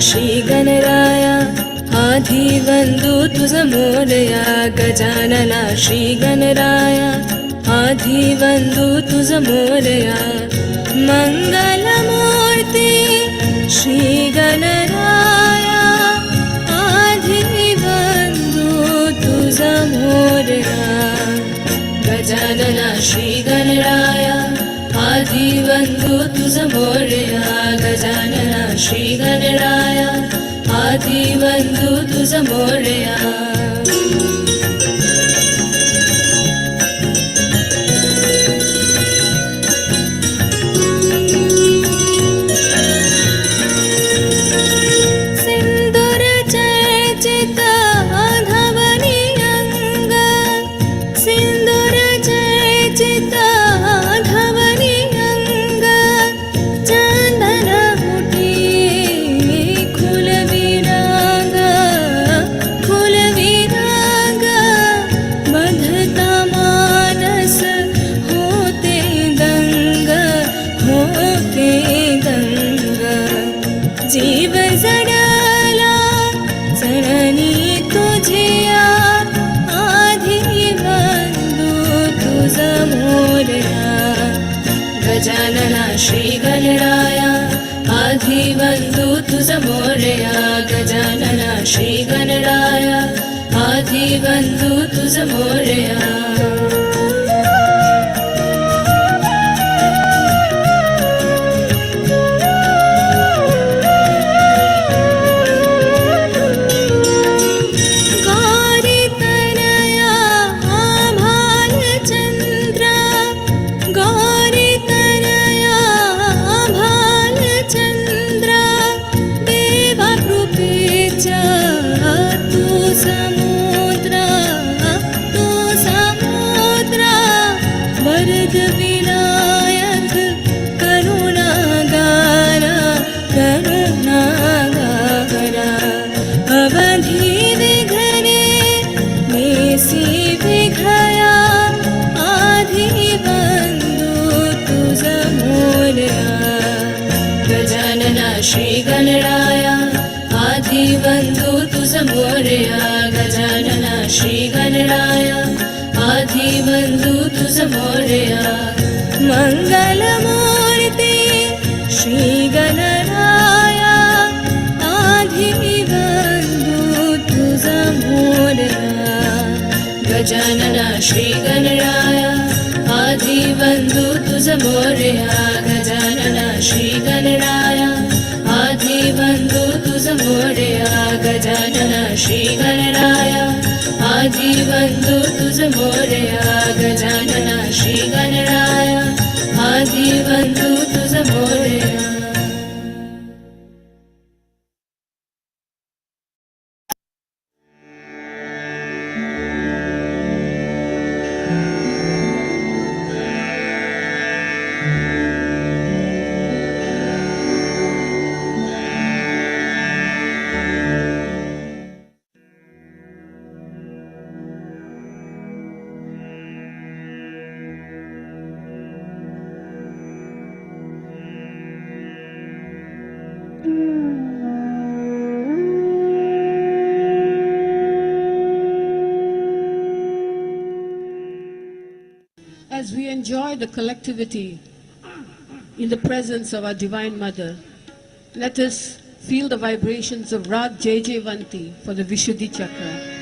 श्री गणराया आधी वंदू तुझ मोरया गजानना श्री गणराया आधी वंदू तुझ मोरया मंगलमूर्ती श्री गणराया आधी वंदू तुझ मोरया गजानना श्री गणराया आधी वंदू तुझ मोरया गजानना श्री गणराया आधी वंदू तुझ मोरया जीव जडला चरणी तुझिया आधी वंदू तुझ मोरया गजानना श्री गणराया आधी वंदू तुझ मोरया गजानना श्री गणराया आधी वंदू तुझ मोरया विनायक करुणागारा करुणागारा अवधि विघ्ने मेसी विघया आधी वंदू तुझ मोरया गजानना श्री गणराया आधी वंदू तुझ मोरया गजानना श्री गणराया आधी वंदू तुझ मोरया मंगलमूर्ती श्री गणराया आधी वंदू तुझ मोरया गजानना श्री गणराया आधी वंदू तुझ मोरया गजानना श्री गणराया आधी वंदू तुझ मोरया गजानना श्री गणराया आधी वंदू तुझ मोरया गजानना श्री गणराया आधी वंदू तुझ Morya As we enjoy the collectivity in the presence of our Divine Mother, let us feel the vibrations of Rag Jaijavanti for the Vishuddhi Chakra.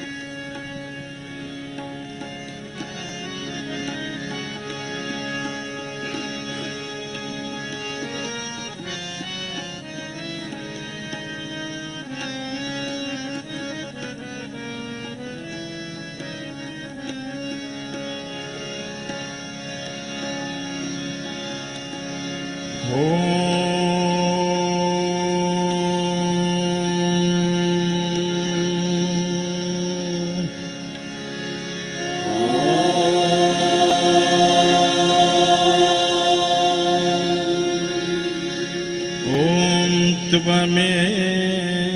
त्वमेव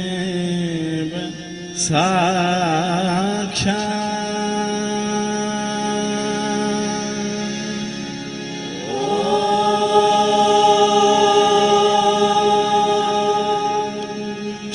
साक्षात्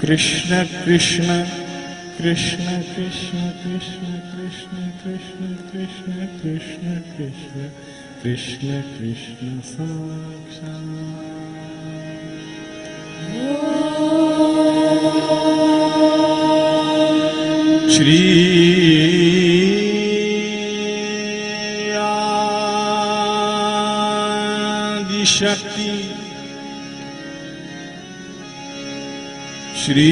Krishna Krishna Krishna Krishna Krishna Krishna Krishna Krishna Krishna Krishna Krishna Krishna Sahaja Shri Adi Shakti Shri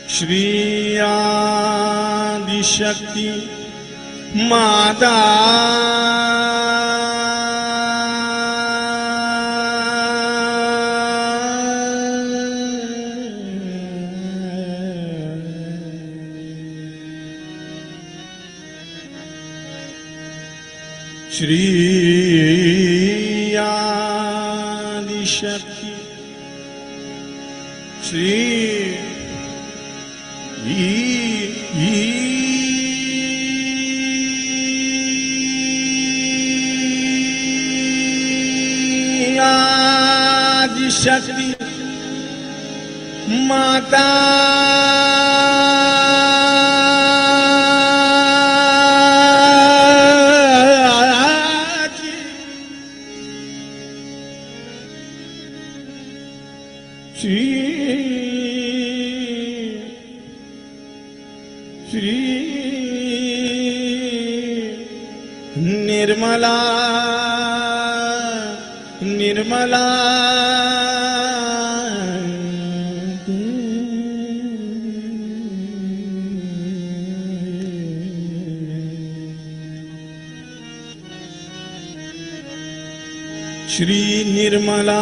Shri Adi Shakti Mata Shri Adi Shakti Shri Adi Shakti Mata Shri Nirmala Nirmala Shri Nirmala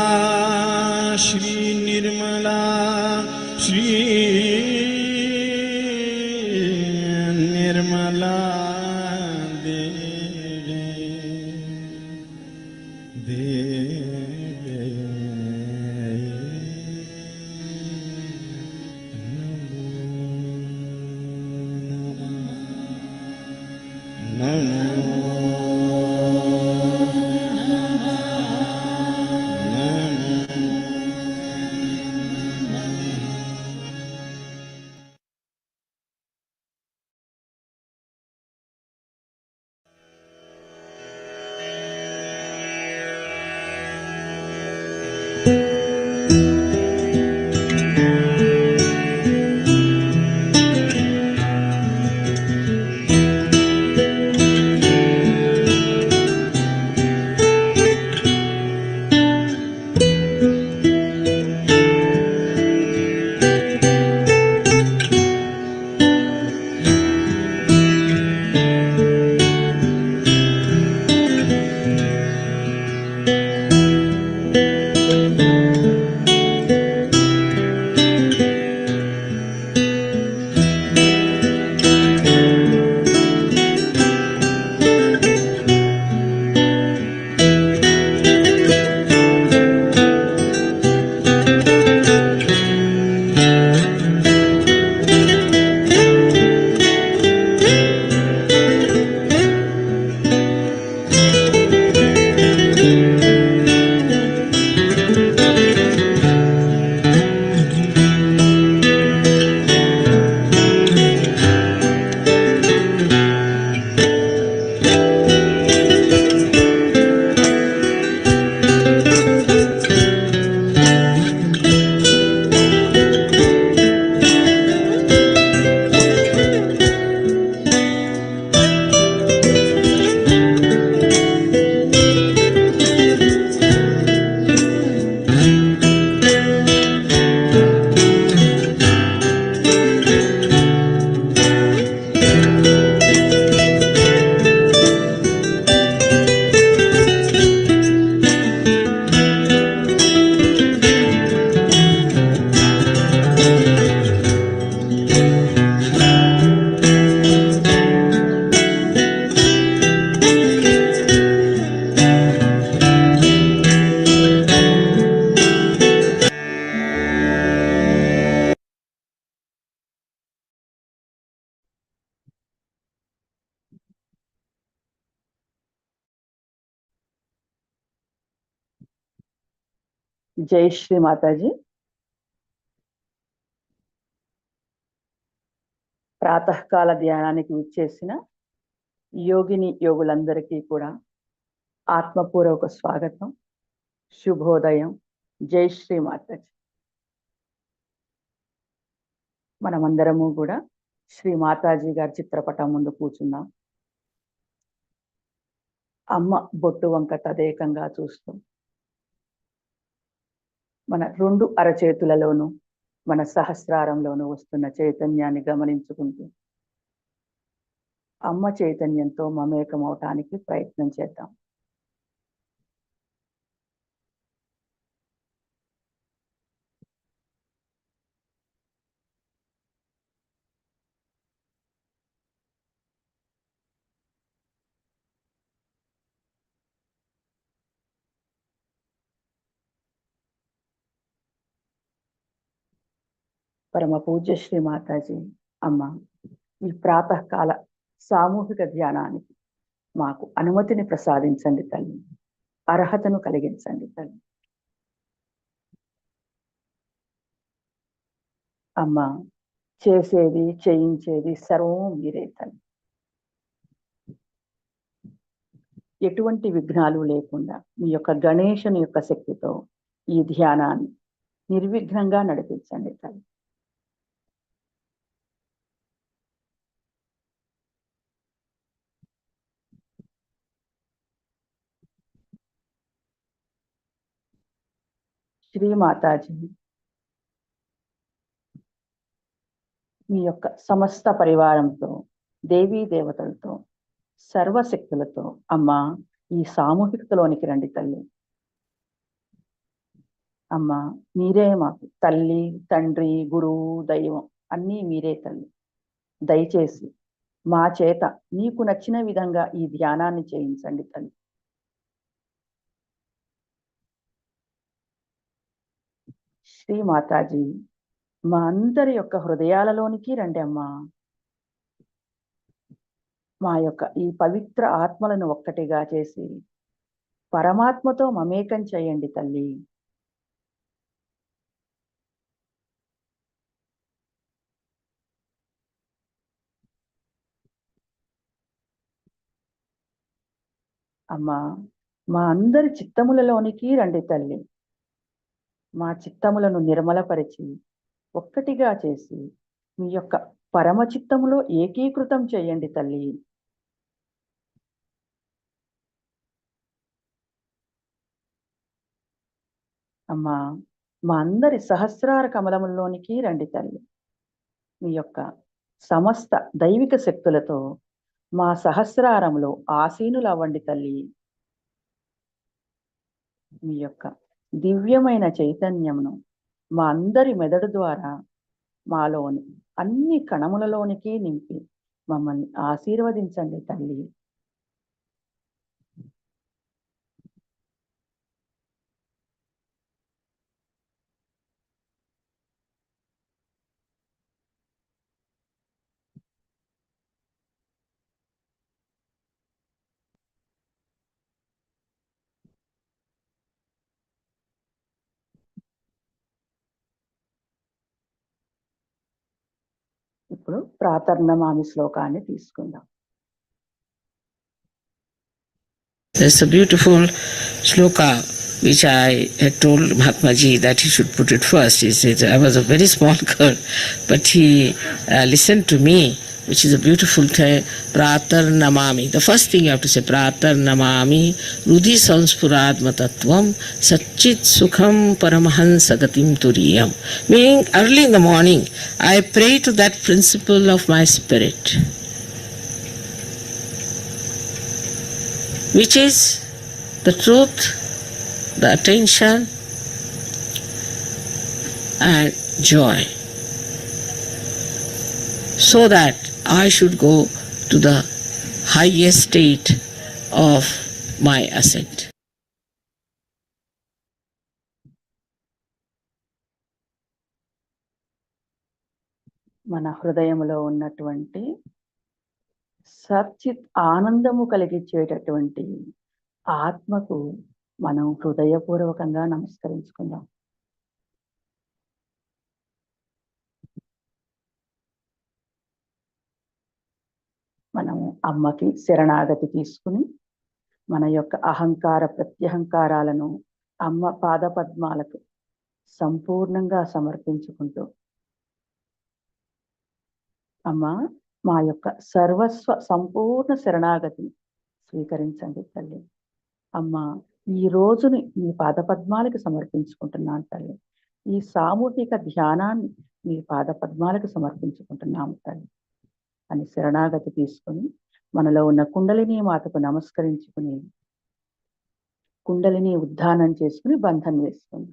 Shri Nirmala Shri Nirmala జై శ్రీ మాతాజీ. ప్రాతకాల ధ్యానానికి విచ్చేసిన యోగిని యోగులందరికీ కూడా ఆత్మపూర్వక స్వాగతం, శుభోదయం. జై శ్రీ మాతాజీ. మనమందరము కూడా శ్రీ మాతాజీ గారి చిత్రపటం ముందు కూర్చున్నాం. అమ్మ బొట్టు వంక తదేకంగా చూస్తూ మన రెండు అరచేతులలోనూ మన సహస్రారంలోనూ వస్తున్న చైతన్యాన్ని గమనించుకుంటూ అమ్మ చైతన్యంతో మమేకమవటానికి ప్రయత్నం చేద్దాం. పరమ పూజ్య శ్రీ మాతాజీ అమ్మ, ఈ ప్రాతకాల సామూహిక ధ్యానానికి మాకు అనుమతిని ప్రసాదించండి తల్లి, అర్హతను కలిగించండి తల్లి. అమ్మ, చేసేది చేయించేది సర్వం మీరే తల్లి. ఎటువంటి విఘ్నాలు లేకుండా మీ యొక్క గణేశుని యొక్క శక్తితో ఈ ధ్యానాన్ని నిర్విఘ్నంగా నడిపించండి తల్లి. శ్రీ మాతాజీ మీ యొక్క సమస్త పరివారంతో, దేవీ దేవతలతో, సర్వశక్తులతో అమ్మ ఈ సామూహికతలోనికి రండి తల్లి. అమ్మ, మీరే మాకు తల్లి, తండ్రి, గురువు, దైవం అన్నీ మీరే తల్లి. దయచేసి మా చేత నీకు నచ్చిన విధంగా ఈ ధ్యానాన్ని చేయించండి తల్లి. శ్రీ మాతాజీ మా అందరి యొక్క హృదయాలలోనికి రండి అమ్మా. మా యొక్క ఈ పవిత్ర ఆత్మలను ఒక్కటిగా చేసి పరమాత్మతో మమేకం చేయండి తల్లి. అమ్మా, మా అందరి చిత్తములలోనికి రండి తల్లి. మా చిత్తములను నిర్మలపరిచి ఒక్కటిగా చేసి మీ యొక్క పరమ చిత్తములో ఏకీకృతం చేయండి తల్లి. అమ్మా, మా అందరి సహస్రార కమలముల్లోనికి రండి తల్లి. మీ యొక్క సమస్త దైవిక శక్తులతో మా సహస్రారంలో ఆసీనులు అవ్వండి తల్లి. మీ యొక్క దివ్యమైన చైతన్యమును మా అందరి మెదడు ద్వారా మాలోని అన్ని కణములలోనికి నింపి మమ్మల్ని ఆశీర్వదించండి తల్లి. ఇప్పుడు ప్రాతర్నమామి శ్లోకాన్ని తీసుకుందాం. There's a beautiful shloka which I had told Mahatmaji that he should put it first. He said, I was a very small girl, but he listened to me, which is a beautiful Pratar Namami. The first thing you have to say, Pratar Namami, Rudhi Sanspurādma Tattvam, Satchit Sukham Paramahansa Gatim Turiyam. Meaning, early in the morning, I pray to that principle of my spirit, which is the truth, the attention and joy, so that I should go to the highest state of my ascent. మన హృదయములో ఉన్నటువంటి సచ్చిత్ ఆనందము కలిగించేటటువంటి ఆత్మకు మనం హృదయపూర్వకంగా నమస్కరించుకుందాం. మనము అమ్మకి శరణాగతి తీసుకుని మన యొక్క అహంకార ప్రత్యహంకారాలను అమ్మ పాదపద్మాలకు సంపూర్ణంగా సమర్పించుకుంటూ, అమ్మ మా యొక్క సర్వస్వ సంపూర్ణ శరణాగతిని స్వీకరించండి తల్లి. అమ్మ ఈ రోజుని మీ పాదపద్మాలకు సమర్పించుకుంటున్నాను తల్లి. ఈ సామూహిక ధ్యానాన్ని మీ పాదపద్మాలకు సమర్పించుకుంటున్నాము తల్లి అని శరణాగతి తీసుకుని మనలో ఉన్న కుండలిని మాతకు నమస్కరించుకుని కుండలిని ఉద్ధానం చేసుకుని బంధం వేసుకుంది.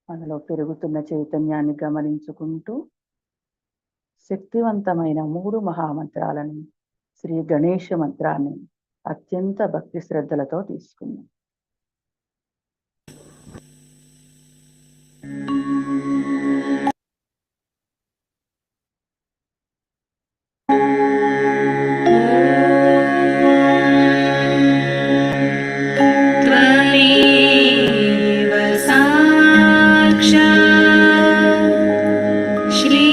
మనలో పెరుగుతున్న చైతన్యాన్ని గమనించుకుంటూ శక్తివంతమైన 3 మహామంత్రాలను శ్రీ గణేష మంత్రాన్ని అత్యంత భక్తి శ్రద్ధలతో తీసుకుందాం. Shri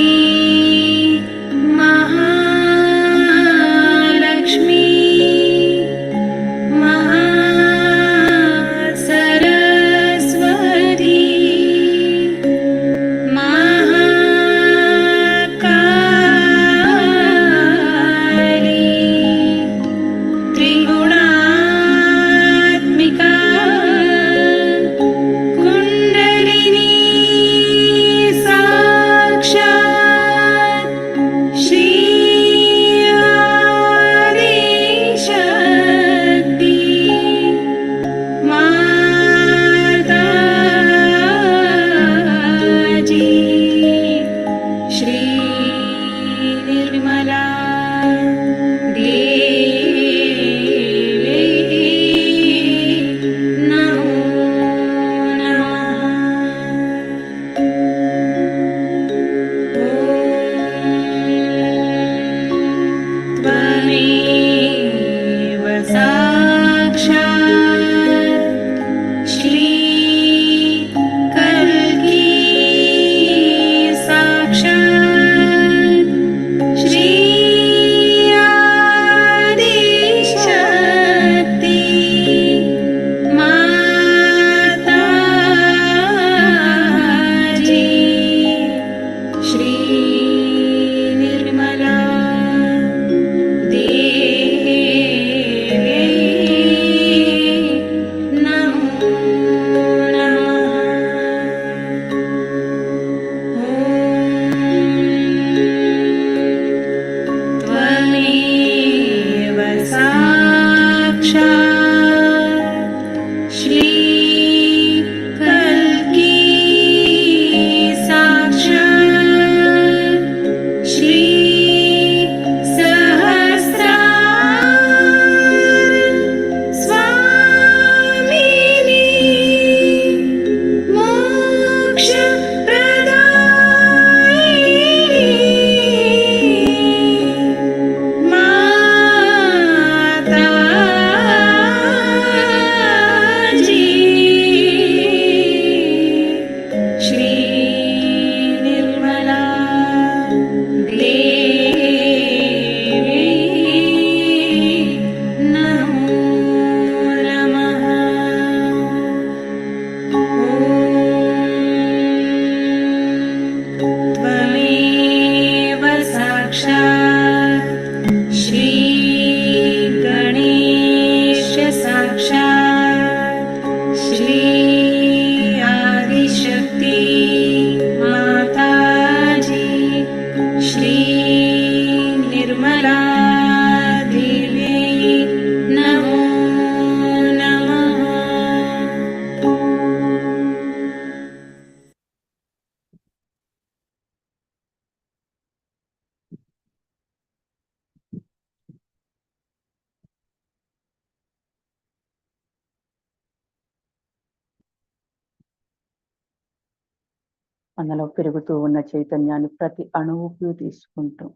మనలో పెరుగుతూ ఉన్న చైతన్యాన్ని ప్రతి అణువుకు తీసుకుంటూ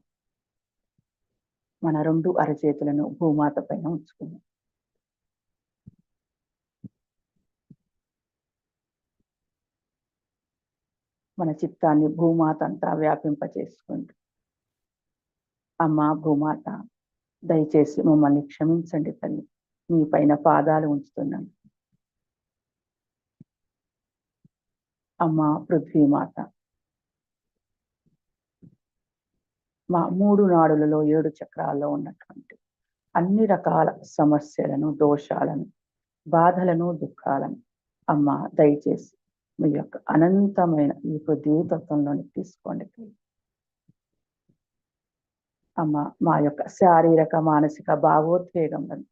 మన 2 అరచేతులను భూమాత పైన ఉంచుకుందాం. మన చిత్తాన్ని భూమాత అంతా వ్యాపింపచేసుకుంటూ, అమ్మా భూమాత, దయచేసి మమ్మల్ని క్షమించండి తల్లి, మీ పైన పాదాలు ఉంచుతున్నాను. అమ్మా పృథ్వీమాత, మా 3 నాడులలో 7 చక్రాల్లో ఉన్నటువంటి అన్ని రకాల సమస్యలను, దోషాలను, బాధలను, దుఃఖాలను అమ్మా దయచేసి మీ యొక్క అనంతమైన ఈ పృథ్వీతత్వంలోనికి తీసుకోండి. అమ్మ మా యొక్క శారీరక మానసిక భావోద్వేగములను,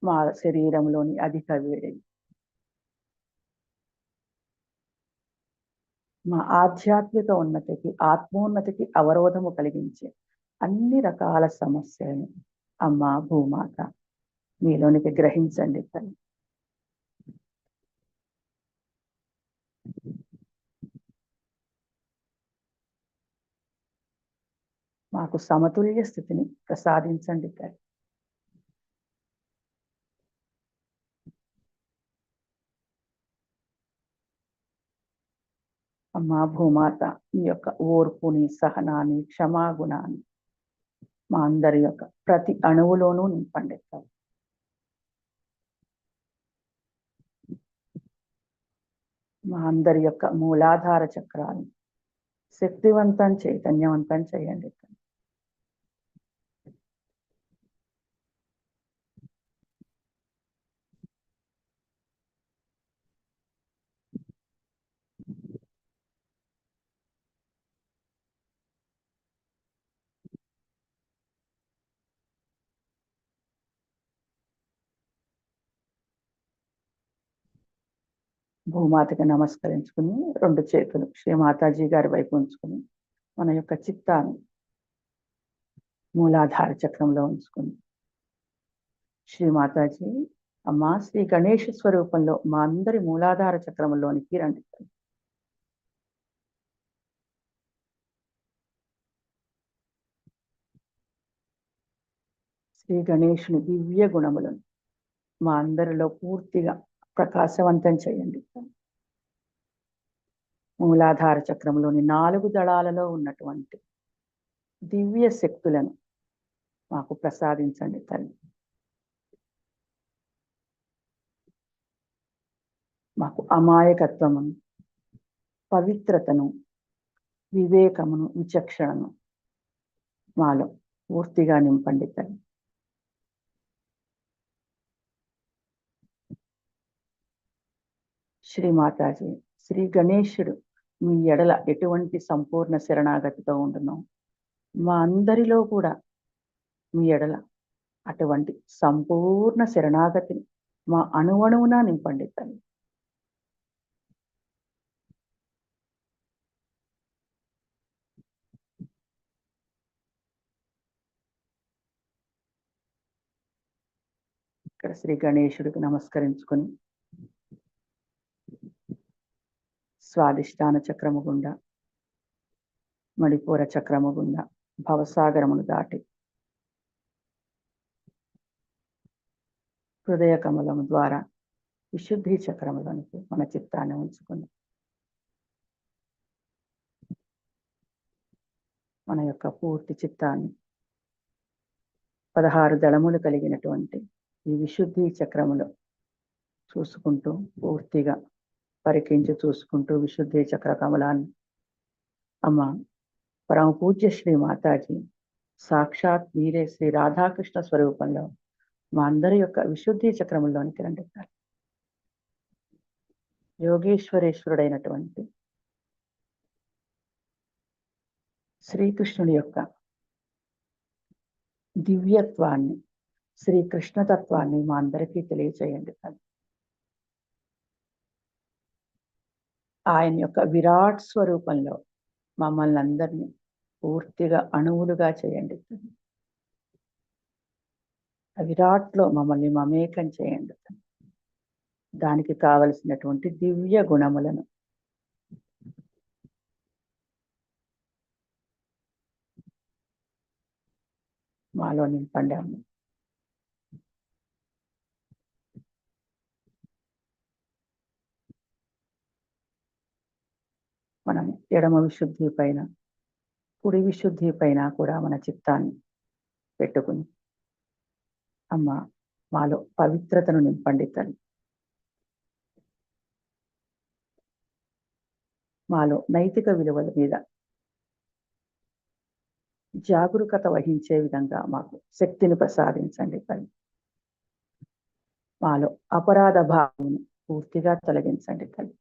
మా శరీరంలోని అధిక వేడి, మా ఆధ్యాత్మిక ఉన్నతికి, ఆత్మోన్నతికి అవరోధము కలిగించే అన్ని రకాల సమస్యలను అమ్మ భూమాత మీలోనికి గ్రహించండి తల్లి. మాకు సమతుల్య స్థితిని ప్రసాదించండి తల్లి. అమ్మా భూమాత, మీ యొక్క ఓర్పుని, సహనాన్ని, క్షమాగుణాన్ని మా అందరి యొక్క ప్రతి అణువులోనూ నింపండి. మా అందరి యొక్క మూలాధార చక్రాలను శక్తివంతం, చైతన్యవంతం చేయండి. భూమాతకి నమస్కరించుకుని 2 చేతులు శ్రీ మాతాజీ గారి వైపు ఉంచుకుని మన యొక్క చిత్తాన్ని మూలాధార చక్రంలో ఉంచుకుని, శ్రీ మాతాజీ అమ్మా శ్రీ గణేష్ స్వరూపంలో మా అందరి మూలాధార చక్రంలోనికి రండి. శ్రీ గణేషుని దివ్య గుణములను మా అందరిలో పూర్తిగా ప్రకాశవంతం చేయండి. మూలాధార చక్రంలోని 4 దళాలలో ఉన్నటువంటి దివ్య శక్తులను మాకు ప్రసాదించండి తల్లి. మాకు అమాయకత్వమును, పవిత్రతను, వివేకమును, విచక్షణను మాలో పూర్తిగా నింపండి తల్లి. శ్రీ మాతాజీ, శ్రీ గణేశుడు మీ ఎడల ఎటువంటి సంపూర్ణ శరణాగతితో ఉండునో మా అందరిలో కూడా మీ ఎడల అటువంటి సంపూర్ణ శరణాగతిని మా అణువణువున నింపండి తల్లి. ఇక్కడ శ్రీ గణేశుడికి నమస్కరించుకొని స్వాదిష్టాన చక్రము గుండా, మణిపూర చక్రము గుండా, భవసాగరమును దాటి హృదయ కమలము ద్వారా విశుద్ధి చక్రములోనికి మన చిత్తాన్ని ఉంచుకుని మన యొక్క పూర్తి చిత్తాన్ని 16 దళములు కలిగినటువంటి ఈ విశుద్ధి చక్రములో చూసుకుంటూ, పూర్తిగా పరికించి చూసుకుంటూ విశుద్ధి చక్ర కమలాన్ని అమ్మ పరమ పూజ్య శ్రీ మాతాజీ సాక్షాత్ మీరే శ్రీ రాధాకృష్ణ స్వరూపంలో మా అందరి యొక్క విశుద్ధి చక్రములోనికి రండి. యోగేశ్వరేశ్వరుడైనటువంటి శ్రీకృష్ణుడి యొక్క దివ్యత్వాన్ని, శ్రీకృష్ణతత్వాన్ని మా అందరికీ తెలియచేయండి. ఆయన యొక్క విరాట్ స్వరూపంలో మమ్మల్ని అందరినీ పూర్తిగా అణువులుగా చేయండి. విరాట్లో మమ్మల్ని మమేకం చేయండి. దానికి కావలసినటువంటి దివ్య గుణములను మాలో నింపండి అమ్మ. మనం ఎడమ విశుద్ధి పైన కుడి విశుద్ధి పైన కూడా మన చిత్తాన్ని పెట్టుకుని అమ్మ మాలో పవిత్రతను నింపండి తల్లి. మాలో నైతిక విలువల మీద జాగరూకత వహించే విధంగా మాకు శక్తిని ప్రసాదించండి తల్లి. మాలో అపరాధ భావం పూర్తిగా తొలగించండి తల్లి.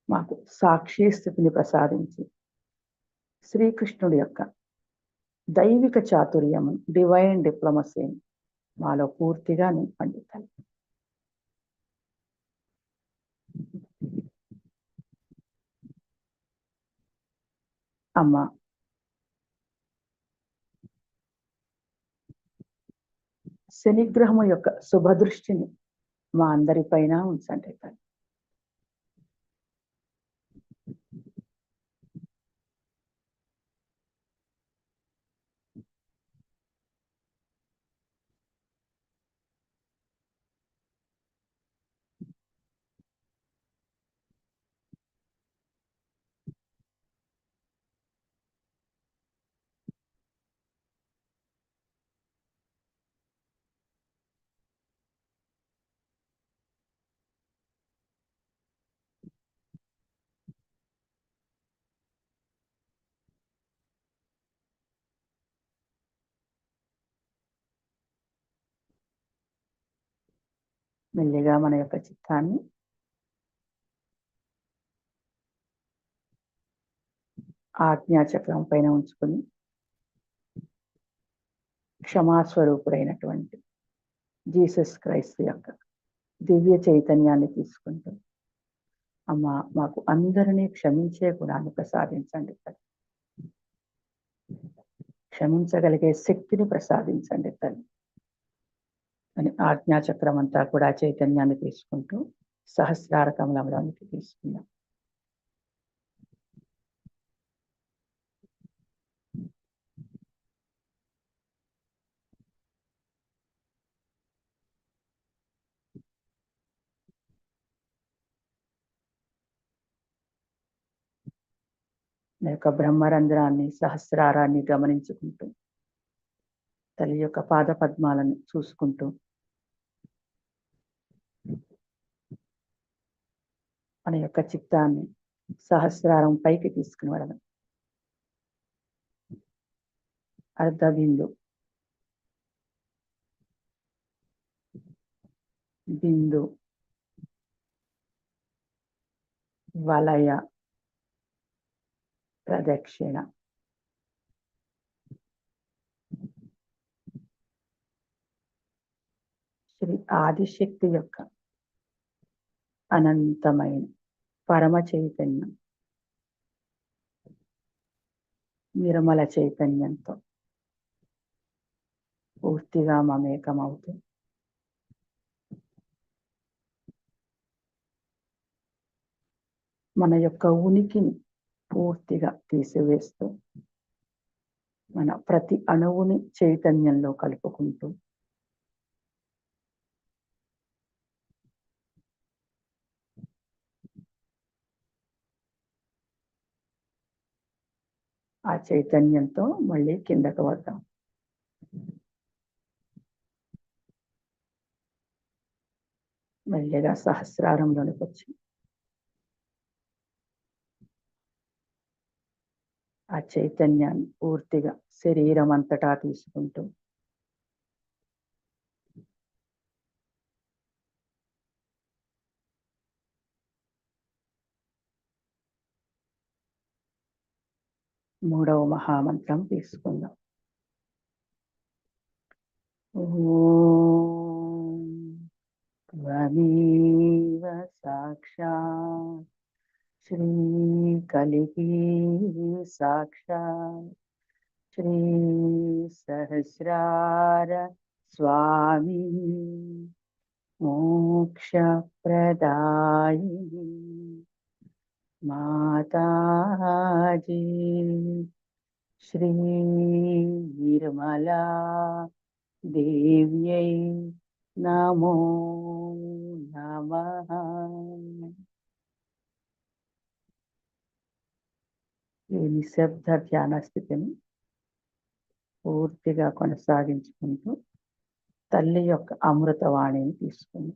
మాకు సాక్షి స్థితిని ప్రసాదించి శ్రీకృష్ణుడి యొక్క దైవిక చాతుర్యము డివైన్ డిప్లొమసీని మాలో పూర్తిగా నింపండి తల్లి. అమ్మ శనిగ్రహము యొక్క శుభదృష్టిని మా అందరిపైన ఉంచండి తల్లి. మెల్లిగా మన యొక్క చిత్తాన్ని ఆజ్ఞాచక్రం పైన ఉంచుకుని క్షమాస్వరూపుడైనటువంటి జీసస్ క్రైస్తు యొక్క దివ్య చైతన్యాన్ని తీసుకుంటూ అమ్మ మాకు అందరినీ క్షమించే గుణాన్ని ప్రసాదించండి. క్షమించగలిగే శక్తిని ప్రసాదించండి తల్లి అని ఆజ్ఞాచక్రం అంతా కూడా చైతన్యాన్ని తీసుకుంటూ సహస్రార కమలంలోనికి తీసుకుందాం. నా యొక్క బ్రహ్మరంధ్రాన్ని సహస్రారాన్ని గమనించుకుంటూ తల్లి యొక్క పాద పద్మాలను చూసుకుంటూ మన యొక్క చిత్తాన్ని సహస్రారం పైకి తీసుకుని వెళ్ళడం. అర్ధబిందు, బిందు, వలయ, ప్రదక్షిణ, శ్రీ ఆదిశక్తి యొక్క అనంతమైన పరమ చైతన్యం నిర్మల చైతన్యంతో పూర్తిగా మమేకమవుతూ మన యొక్క ఉనికిని పూర్తిగా తీసివేస్తూ మన ప్రతి అణువుని చైతన్యంలో కలుపుకుంటూ ఆ చైతన్యంతో మళ్ళీ కిందకు వద్దాం. మెల్లిగా సహస్రారంలోనికి వచ్చి ఆ చైతన్యాన్ని పూర్తిగా శరీరం అంతటా తీసుకుంటూ మూడవ మహామంత్రం తీసుకుందాం. ఓం త్వమేవ సాక్షాత్ శ్రీ కలికి సాక్షాత్ Shri Sahasrara Swami Moksha Pradayini Mataji Shri Nirmala Devyai Namo Namaha. ఈ నిశ్శబ్ద ధ్యాన స్థితిని పూర్తిగా కొనసాగించుకుంటూ తల్లి యొక్క అమృతవాణిని తీసుకుంది.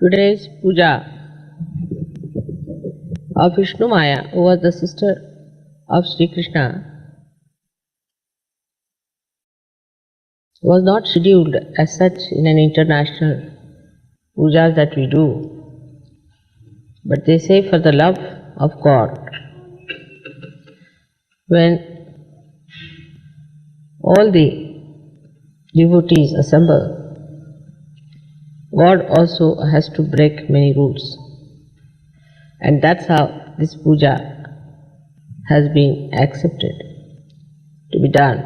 Today's puja of Vishnu Maya, who was the sister of Shri Krishna, was not scheduled as such in an international puja that we do, but they say for the love of God. When all the devotees assemble, God also has to break many rules. And that's how this puja has been accepted to be done.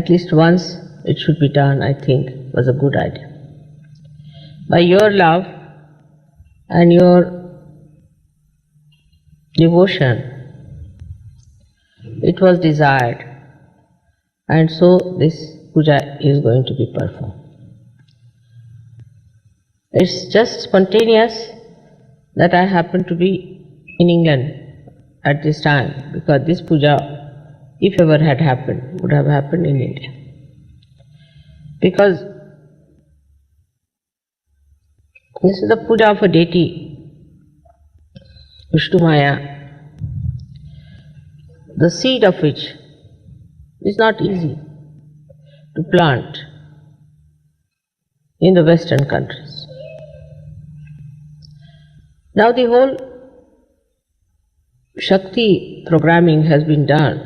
At least once it should be done, I think, was a good idea. By your love and your devotion, it was desired, and so this puja is going to be performed. It's just spontaneous that I happen to be in England at this time, because this puja, if ever had happened, would have happened in India. Because this is the puja of a deity, Vishnu Maya, the seed of which is not easy to plant in the Western countries. Now the whole Shakti programming has been done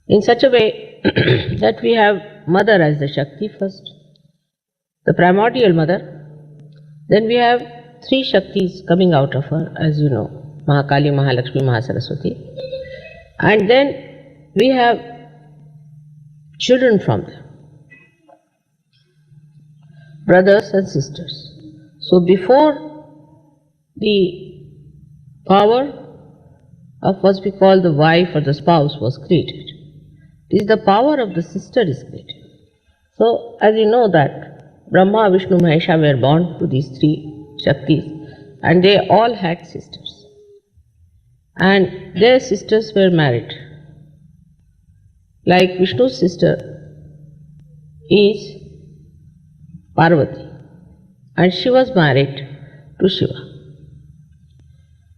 in such a way that we have Mother as the Shakti first, the primordial Mother. Then we have three Shaktis coming out of her, as you know, Mahakali, Mahalakshmi, Mahasaraswati. And then we have children from them, brothers and sisters. So before the power of what we call the wife or the spouse was created, it is the power of the sister is created. So as you know that Brahma, Vishnu, Mahesha were born to these three Shaktis, and they all had sisters. And their sisters were married. Like Vishnu's sister is Parvati, and she was married to Shiva.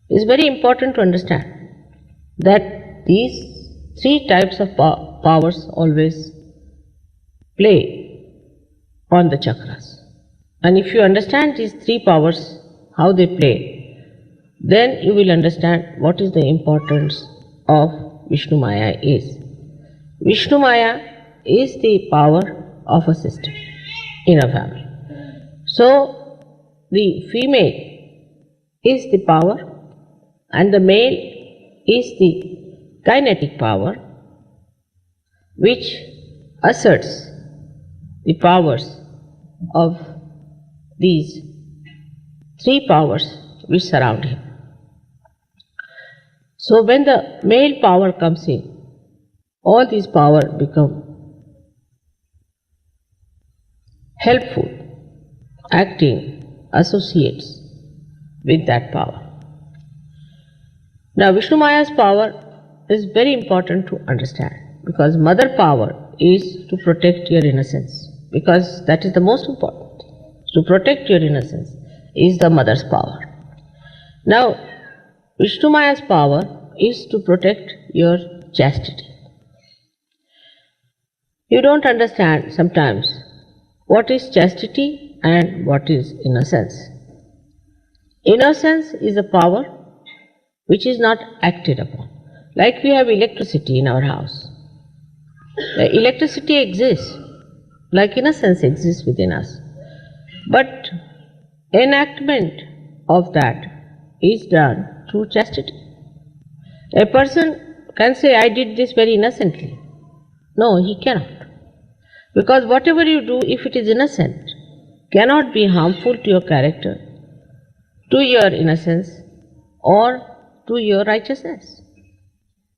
It is very important to understand that these three types of powers always play on the chakras. And if you understand these three powers, how they play, then you will understand what is the importance of Vishnu Maya is. Vishnu Maya is the power of a sister in a family. So the female is the power and the male is the kinetic power, which asserts the powers of these three powers which surround him. So when the male power comes in, all these powers become helpful, acting associates with that power. Now Vishnu Maya's power is very important to understand, because mother power is to protect your innocence, because that is the most important. To protect your innocence is the mother's power. Now Vishnu Maya's power is to protect your chastity. You don't understand sometimes what is chastity and what is innocence. Innocence is a power which is not acted upon. Like we have electricity in our house. The electricity exists, like innocence exists within us. But enactment of that is done through chastity. A person can say, I did this very innocently. No, he cannot. Because whatever you do, if it is innocent, cannot be harmful to your character, to your innocence, or to your righteousness.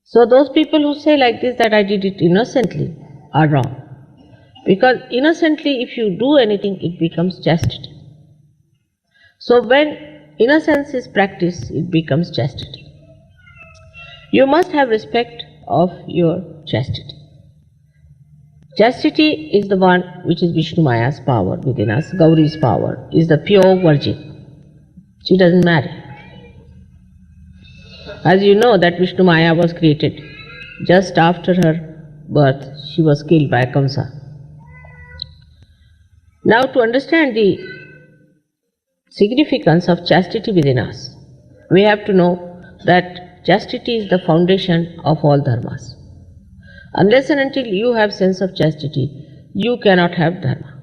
So those people who say like this, that I did it innocently, are wrong. Because innocently, if you do anything, it becomes chastity. So when innocence is practiced, it becomes chastity. You must have respect of your chastity. Chastity is the one which is Vishnu Maya's power within us. Gauri's power is the pure virgin. She doesn't marry. As you know that Vishnu Maya was created just after her birth, she was killed by Kamsa. Now to understand the significance of chastity within us, we have to know that chastity is the foundation of all dharmas. Unless and until you have sense of chastity, you cannot have dharma.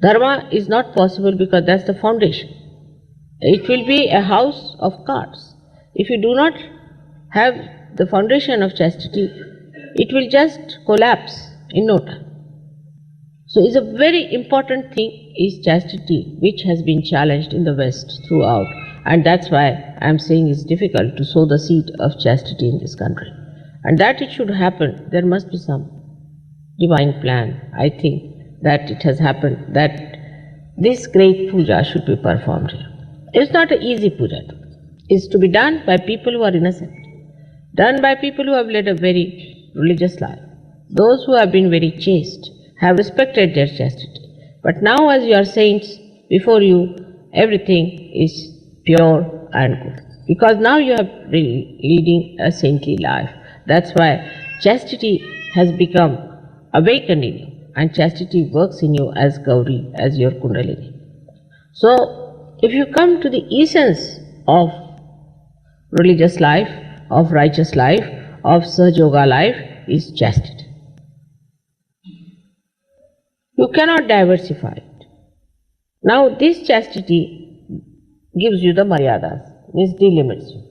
Dharma is not possible because that's the foundation. It will be a house of cards. If you do not have the foundation of chastity, it will just collapse in no time. So it's a very important thing is chastity, which has been challenged in the West throughout, and that's why I'm saying it's difficult to sow the seed of chastity in this country. And that it should happen, there must be some divine plan. I think that it has happened, that this great puja should be performed here. It's not an easy puja. It's to be done by people who are innocent, done by people who have led a very religious life. Those who have been very chaste, have respected their chastity. But now as you are saints, before you, everything is pure and good. Because now you are leading a saintly life. That's why chastity has become awakened in you, and chastity works in you as Gauri, as your Kundalini. So, if you come to the essence of religious life, of righteous life, of Sahaja life, is chastity. You cannot diversify it. Now, this chastity gives you the maryadas, means delimits you.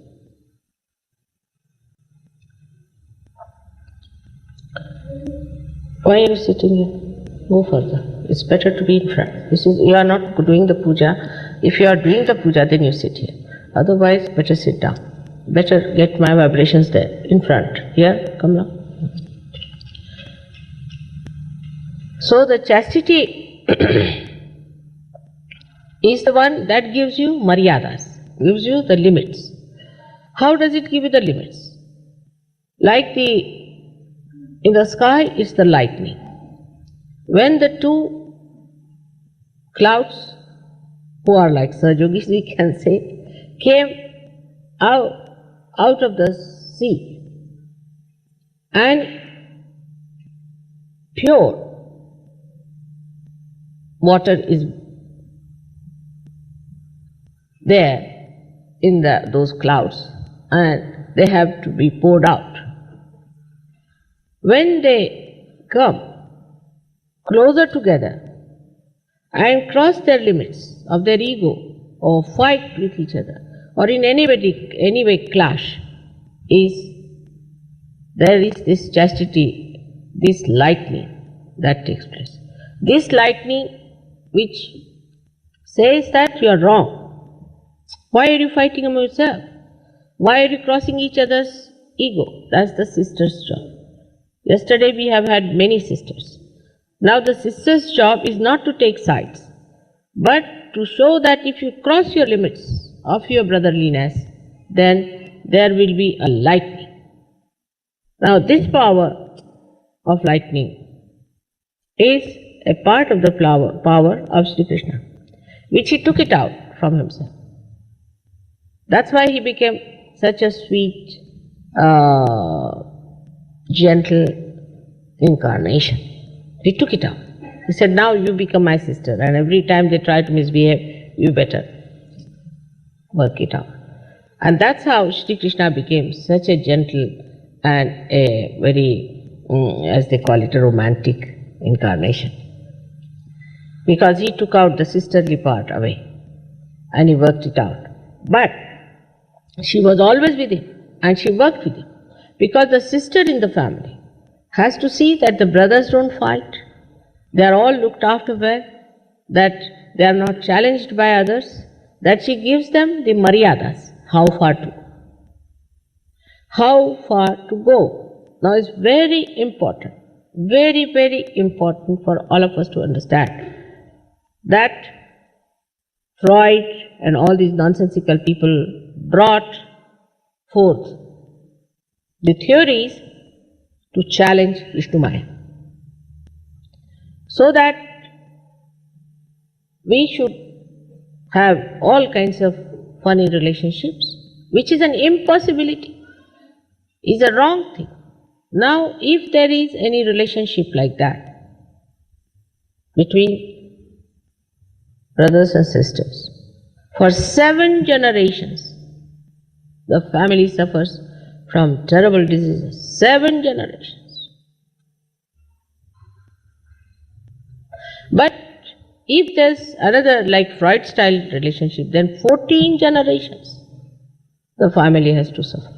Why are you sitting here? Go further. It's better to be in front. This is, you are not doing the puja. If you are doing the puja, then you sit here. Otherwise, better sit down. Better get my vibrations there, in front. Here, come now. So the chastity is the one that gives you maryadas, gives you the limits. How does it give you the limits? Like in the sky is the lightning. When the two clouds, who are like Sahajogis we can say, came out of the sea, and pure water is there in those clouds, and they have to be poured out. When they come closer together and cross their limits of their ego, or fight with each other, or in any way clash, there is this chastity, this lightning that takes place. This lightning which says that you are wrong. Why are you fighting among yourself? Why are you crossing each other's ego? That's the sister's job. Yesterday we have had many sisters. Now the sister's job is not to take sides, but to show that if you cross your limits of your brotherliness, then there will be a lightning. Now this power of lightning is a part of the power of Shri Krishna, which he took it out from himself. That's why he became such a sweet, gentle incarnation. He took it out. He said, now you become my sister, and every time they try to misbehave, you better work it out. And that's how Shri Krishna became such a gentle and a very, as they call it, a romantic incarnation. Because he took out the sisterly part away. and he worked it out. But she was always with him and she worked with him, because the sister in the family has to see that the brothers don't fight, they are all looked after well, that they are not challenged by others, that she gives them the maryadas, how far to go. How far to go. Now it's very important, very, very important for all of us to understand that Freud and all these nonsensical people brought forth the theories to challenge Vishnu Maya, so that we should have all kinds of funny relationships, which is an impossibility, is a wrong thing. Now, if there is any relationship like that between brothers and sisters, for 7 generations, the family suffers from terrible diseases. 7 generations. But if there's another like Freud style relationship, then 14 generations the family has to suffer.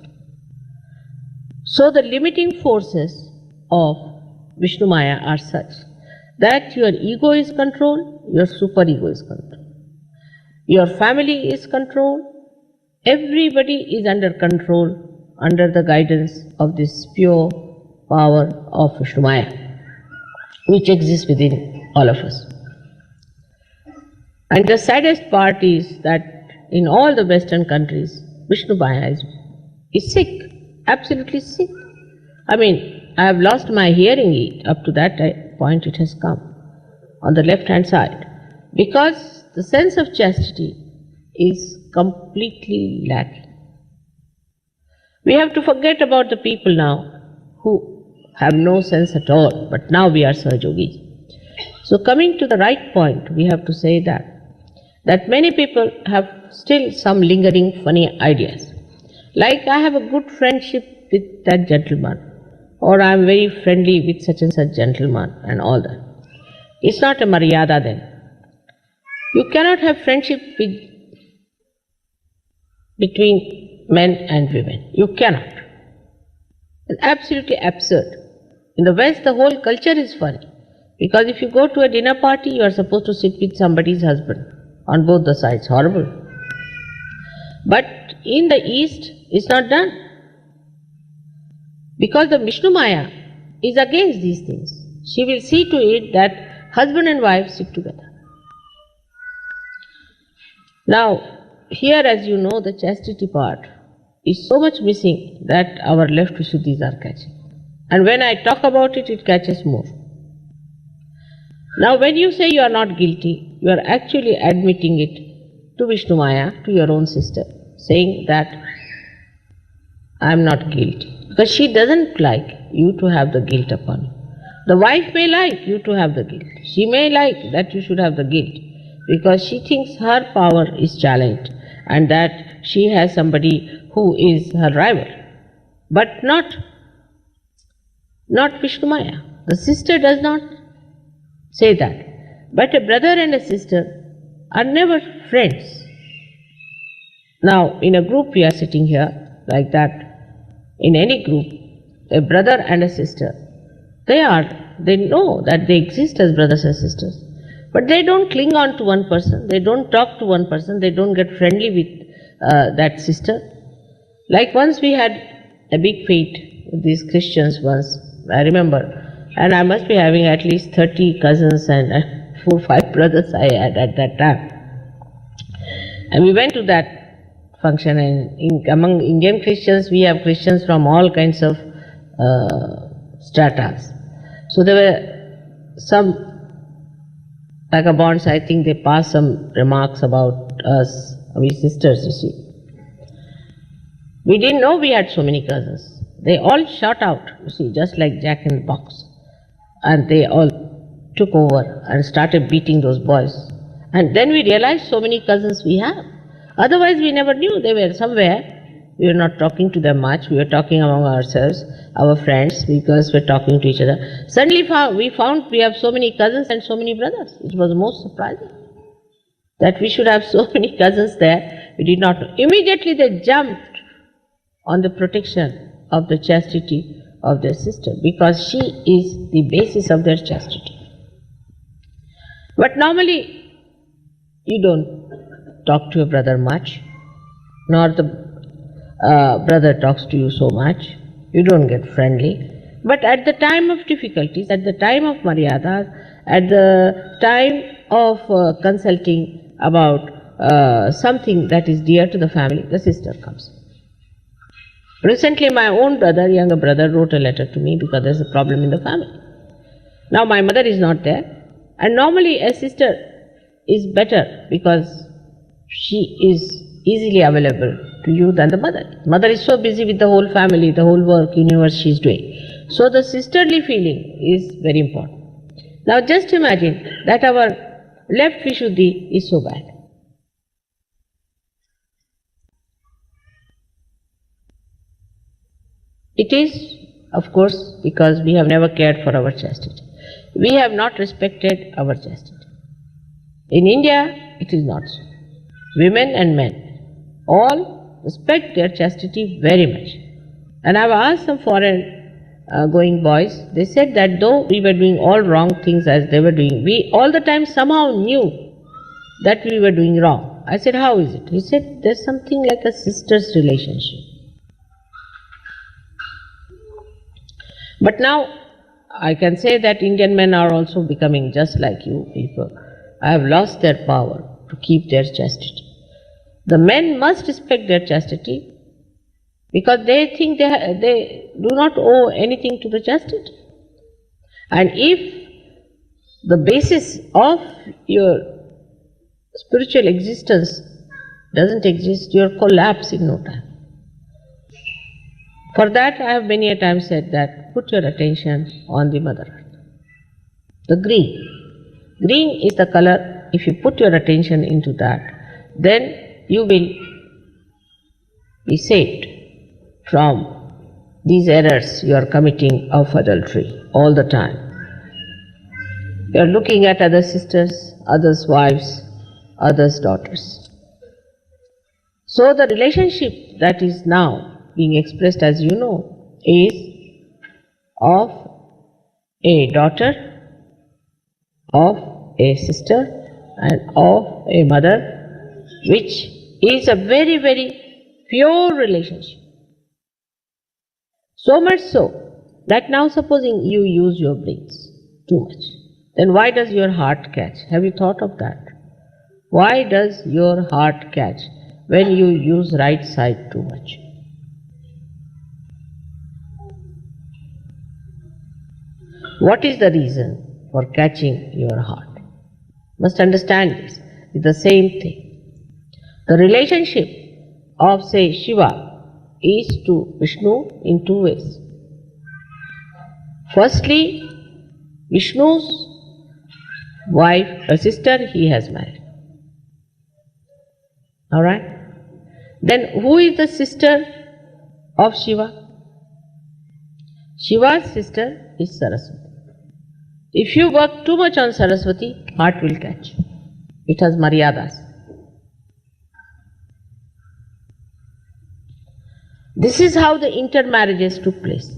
So the limiting forces of Vishnu Maya are such that your ego is controlled, your superego is controlled, your family is controlled, everybody is under control, under the guidance of this pure power of Vishnu Maya, which exists within all of us. And the saddest part is that in all the Western countries, Vishnu Maya is sick, absolutely sick. I mean, I have lost my hearing up to that point it has come on the left hand side, because the sense of chastity is completely lacking. We have to forget about the people now who have no sense at all, but now we are Sahajogis. So coming to the right point, we have to say that many people have still some lingering funny ideas. Like, I have a good friendship with that gentleman, or I am very friendly with such and such gentleman and all that. It's not a maryada then. You cannot have friendship between men and women. You cannot. It's absolutely absurd. In the West, the whole culture is funny. Because if you go to a dinner party, you are supposed to sit with somebody's husband on both the sides. Horrible. But in the East, it's not done. Because the Vishnu Maya is against these things. She will see to it that husband and wife sit together. Now, here, as you know, the chastity part is so much missing that our left Vishuddhis are catching. And when I talk about it, it catches more. Now, when you say you are not guilty, you are actually admitting it to Vishnu Maya, to your own sister, saying that I am not guilty. Because she doesn't like you to have the guilt upon you. The wife may like you to have the guilt. She may like that you should have the guilt, because she thinks her power is challenged and that she has somebody who is her rival. But not Vishnu Maya. The sister does not say that. But a brother and a sister are never friends. Now, in a group we are sitting here like that. In any group, a brother and a sister, they know that they exist as brothers and sisters. But they don't cling on to one person, they don't talk to one person, they don't get friendly with that sister. Like once we had a big fight with these Christians once, I remember, and I must be having at least 30 cousins and 4 or 5 brothers I had at that time. And we went to that function, and among Indian Christians, we have Christians from all kinds of stratas. So there were some vagabonds, I think they passed some remarks about us, we sisters, you see. We didn't know we had so many cousins. They all shot out, you see, just like Jack in the Box. And they all took over and started beating those boys. And then we realized so many cousins we have. Otherwise we never knew. They were somewhere. We were not talking to them much. We were talking among ourselves, our friends, because we were talking to each other. Suddenly we found we have so many cousins and so many brothers. It was most surprising. that we should have so many cousins there. We did not know. Immediately they jumped on the protection of the chastity of their sister, because she is the basis of their chastity. But normally you don't talk to your brother much, nor the brother talks to you so much. You don't get friendly. But at the time of difficulties, at the time of maryadas, at the time of consulting about something that is dear to the family, the sister comes. Recently my own brother, younger brother, wrote a letter to me because there is a problem in the family. Now my mother is not there, and normally a sister is better because she is easily available to you than the mother. Mother is so busy with the whole family, the whole work, universe she is doing. So the sisterly feeling is very important. Now just imagine that our left Vishuddhi is so bad. It is, of course, because we have never cared for our chastity. We have not respected our chastity. In India, it is not so. Women and men all respect their chastity very much. And I have asked some foreign going boys, they said that though we were doing all wrong things as they were doing, we all the time somehow knew that we were doing wrong. I said, how is it? He said, there's something like a sister's relationship. But now I can say that Indian men are also becoming just like you people. I have lost their power to keep their chastity. The men must respect their chastity because they think they do not owe anything to the chastity. And if the basis of your spiritual existence doesn't exist, you'll collapse in no time. For that I have many a time said that put your attention on the Mother Earth. The green. Green is the color. If you put your attention into that, then you will be saved from these errors you are committing of adultery all the time. You are looking at other sisters, others' wives, others' daughters. So the relationship that is now being expressed, as you know, is of a daughter, of a sister, and of a mother, which is a very, very pure relationship. So much so that now supposing you use your brains too much, then why does your heart catch? Have you thought of that? Why does your heart catch when you use right side too much? What is the reason for catching your heart? Must understand this. It's the same thing. The relationship of, say, Shiva is to Vishnu in two ways. Firstly, Vishnu's wife, a sister, he has married. Alright? Then who is the sister of Shiva? Shiva's sister is Saraswati. If you work too much on Saraswati, heart will catch. It has maryadas. This is how the intermarriages took place,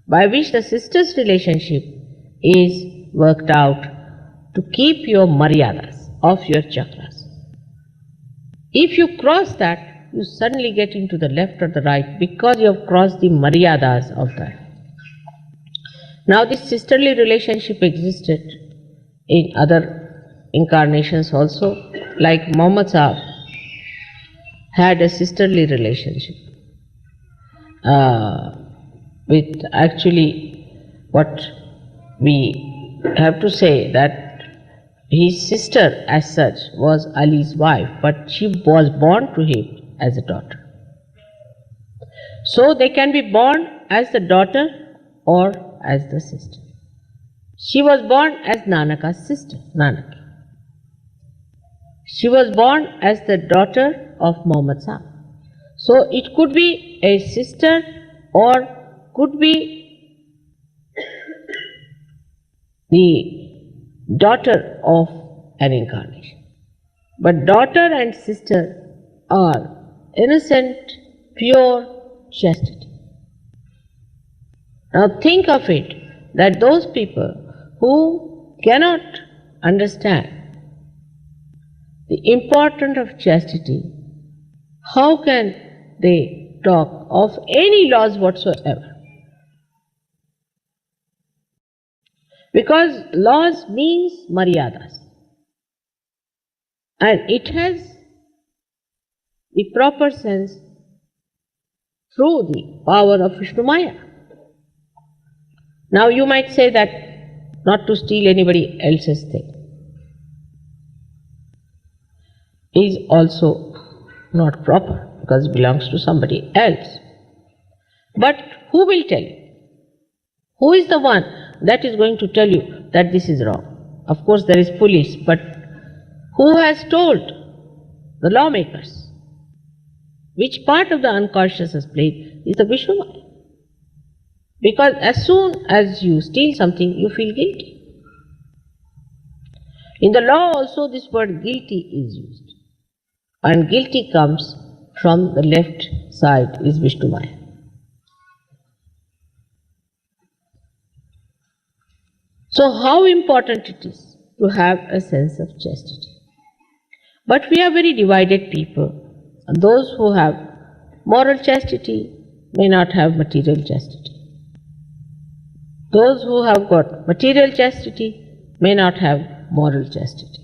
by which the sister's relationship is worked out to keep your maryadas of your chakras. If you cross that, you suddenly get into the left or the right because you have crossed the maryadas of that. Now this sisterly relationship existed in other incarnations also, like Muhammad Sahib had a sisterly relationship with, actually, what we have to say that his sister as such was Ali's wife, but she was born to him as a daughter. So they can be born as the daughter or as the sister. She was born as Nanaka's sister, Nanaki. She was born as the daughter of Muhammad Sahib. So it could be a sister or could be the daughter of an incarnation. But daughter and sister are innocent, pure chastity. Now think of it, that those people who cannot understand the importance of chastity, how can they talk of any laws whatsoever? Because laws means maryadas, and it has the proper sense through the power of Vishnu Maya. Now you might say that not to steal anybody else's thing is also not proper because it belongs to somebody else. But who will tell you? Who is the one that is going to tell you that this is wrong? Of course there is police, but who has told the lawmakers? Which part of the unconscious is played is the Vishnu Maya. Because as soon as you steal something, you feel guilty. In the law also this word guilty is used. And guilty comes from the left side is Vishnu Maya. So how important it is to have a sense of chastity. But we are very divided people. Those who have moral chastity may not have material chastity. Those who have got material chastity may not have moral chastity.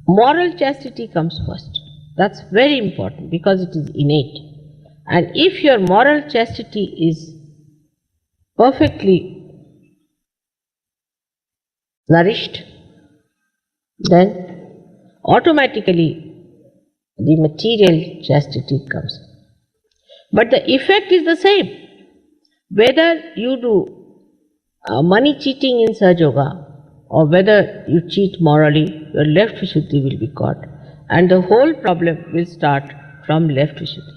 Moral chastity comes first. That's very important because it is innate. And if your moral chastity is perfectly nourished, then automatically the material chastity comes. But the effect is the same. Whether you do money cheating in Sahaja or whether you cheat morally, your left Vishuddhi will be caught. And the whole problem will start from left Vishuddhi.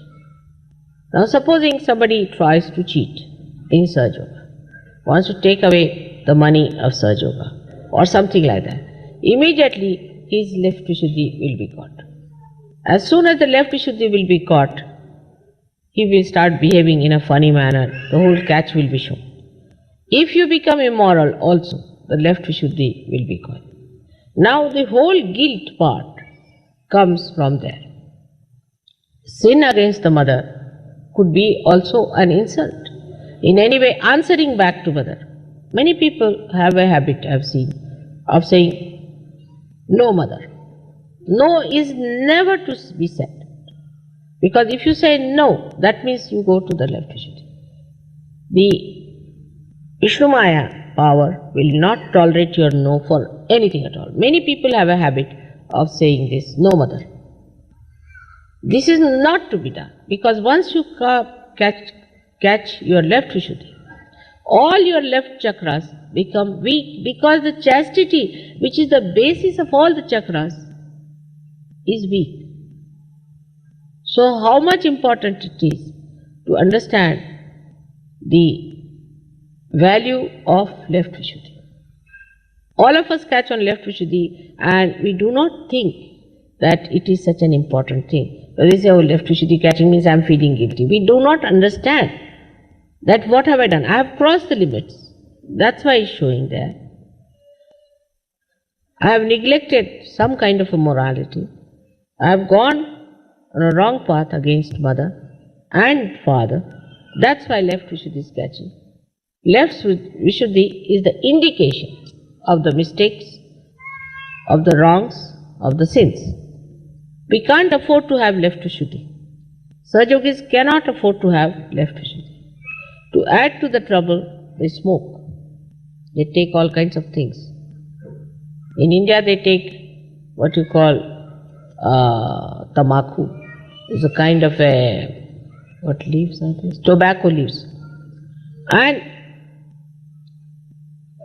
Now supposing somebody tries to cheat in Sahaja, wants to take away the money of Sahaja or something like that, immediately his left Vishuddhi will be caught. As soon as the left Vishuddhi will be caught, he will start behaving in a funny manner. The whole catch will be shown. If you become immoral also, the left Vishuddhi will be caught. Now the whole guilt part comes from there. Sin against the mother could be also an insult. In any way answering back to mother. Many people have a habit, I have seen, of saying, no mother. No is never to be said. Because if you say no, that means you go to the left Vishuddhi. The Vishnu Maya power will not tolerate your no for anything at all. Many people have a habit of saying this, no mother. This is not to be done. Because once you catch your left Vishuddhi, all your left chakras become weak because the chastity, which is the basis of all the chakras, is weak. So how much important it is to understand the value of left Vishuddhi. All of us catch on left Vishuddhi and we do not think that it is such an important thing. They say, oh, left Vishuddhi catching means I am feeling guilty. We do not understand that what have I done? I have crossed the limits. That's why it's showing there. I have neglected some kind of a morality. I have gone on a wrong path against mother and father. That's why left Vishuddhi is catching. Left Vishuddhi is the indication of the mistakes, of the wrongs, of the sins. We can't afford to have left Vishuddhi. Sahajogis cannot afford to have left Vishuddhi. To add to the trouble, they smoke. They take all kinds of things. In India they take what you call tamaku. It's a kind of a, what leaves are these? Tobacco leaves. And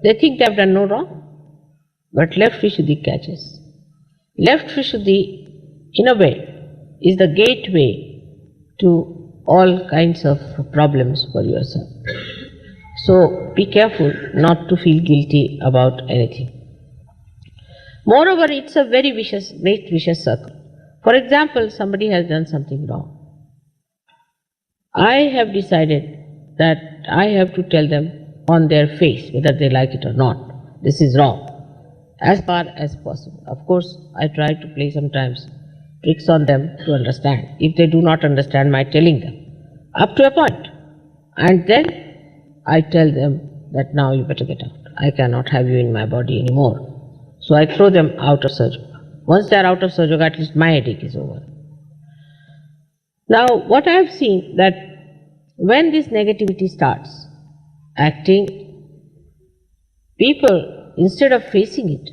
they think they have done no wrong. But left Vishuddhi catches. Left Vishuddhi, in a way, is the gateway to all kinds of problems for yourself. So be careful not to feel guilty about anything. Moreover, it's a very great vicious circle. For example, somebody has done something wrong. I have decided that I have to tell them on their face whether they like it or not. This is wrong. As far as possible. Of course, I try to play sometimes tricks on them to understand. If they do not understand my telling them, up to a point. And then I tell them that now you better get out. I cannot have you in my body anymore. So I throw them out of Sahaja. Once they are out of Sahaja, at least my headache is over. Now, what I have seen that when this negativity starts acting, people, instead of facing it,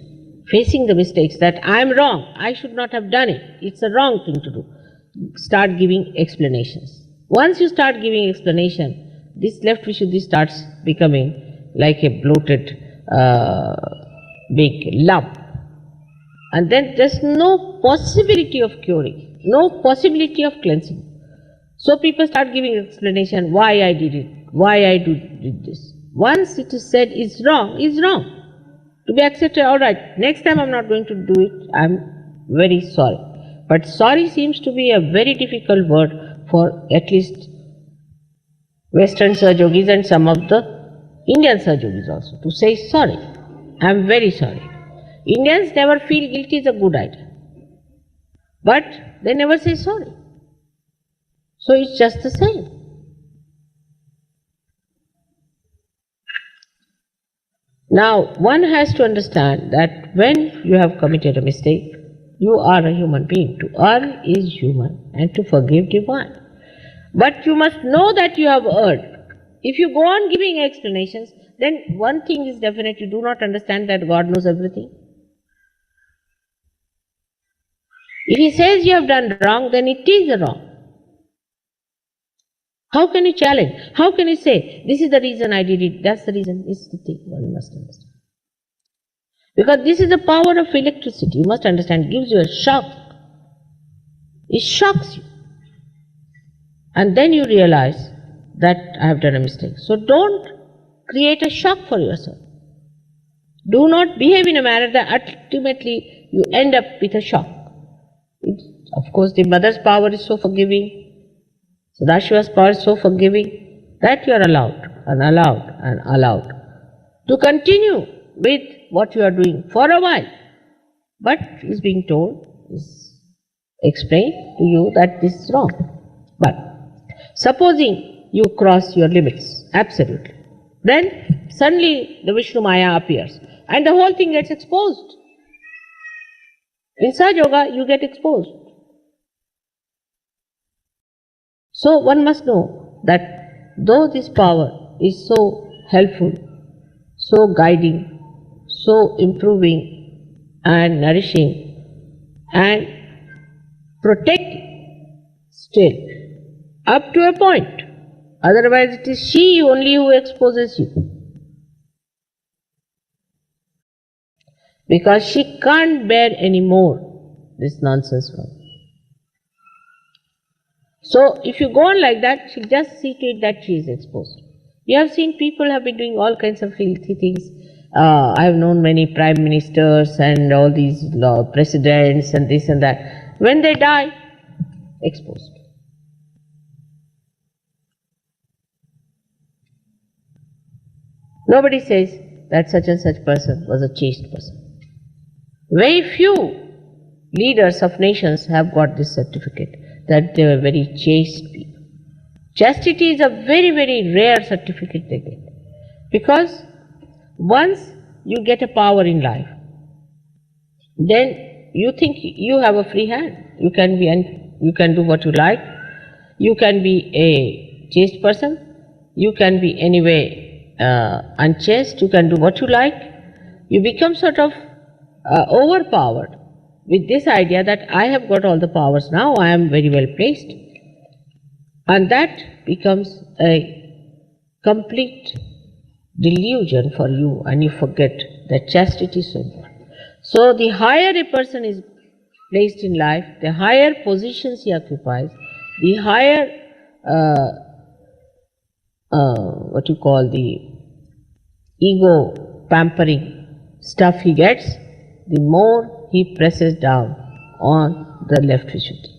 facing the mistakes that I am wrong, I should not have done it, it's a wrong thing to do, start giving explanations. Once you start giving explanation, this left Vishuddhi starts becoming like a bloated big lump. And then there's no possibility of curing, no possibility of cleansing. So people start giving explanation why I did it, why I did this. Once it is said is wrong, to be accepted, all right, next time I'm not going to do it, I'm very sorry. But sorry seems to be a very difficult word for at least Western Sahajogis and some of the Indian Sahajogis also, to say sorry. I'm very sorry. Indians never feel guilty is a good idea. But they never say sorry. So it's just the same. Now, one has to understand that when you have committed a mistake, you are a human being. To err is human and to forgive divine. But you must know that you have erred. If you go on giving explanations, then one thing is definite, you do not understand that God knows everything. If He says you have done wrong, then it is wrong. How can you challenge? How can you say, this is the reason I did it, that's the reason? It's the thing one must understand. Because this is the power of electricity, you must understand, it gives you a shock. It shocks you. And then you realize that I have done a mistake. So don't create a shock for yourself. Do not behave in a manner that ultimately you end up with a shock. Of course, the mother's power is so forgiving, Sadashiva's power is so forgiving that you are allowed to continue with what you are doing for a while. But is being told, is explained to you that this is wrong. But supposing you cross your limits, absolutely, then suddenly the Vishnu Maya appears and the whole thing gets exposed. In Sahaja Yoga, you get exposed. So one must know that though this power is so helpful, so guiding, so improving and nourishing and protecting, still up to a point. Otherwise it is she only who exposes you. Because she can't bear any more this nonsense from you. So if you go on like that, she'll just see to it that she is exposed. You have seen people have been doing all kinds of filthy things. I have known many prime ministers and all these presidents and this and that. When they die, exposed. Nobody says that such and such person was a chaste person. Very few leaders of nations have got this certificate, that they were very chaste people. Chastity is a very, very rare certificate they get. Because once you get a power in life, then you think you have a free hand. You can do what you like. You can be a chaste person. You can be anyway unchaste. You can do what you like. You become sort of overpowered with this idea that I have got all the powers now, I am very well placed. And that becomes a complete delusion for you, and you forget that chastity is so important. So the higher a person is placed in life, the higher positions he occupies, the higher what you call the ego pampering stuff he gets, the more he presses down on the left Vishuddhi.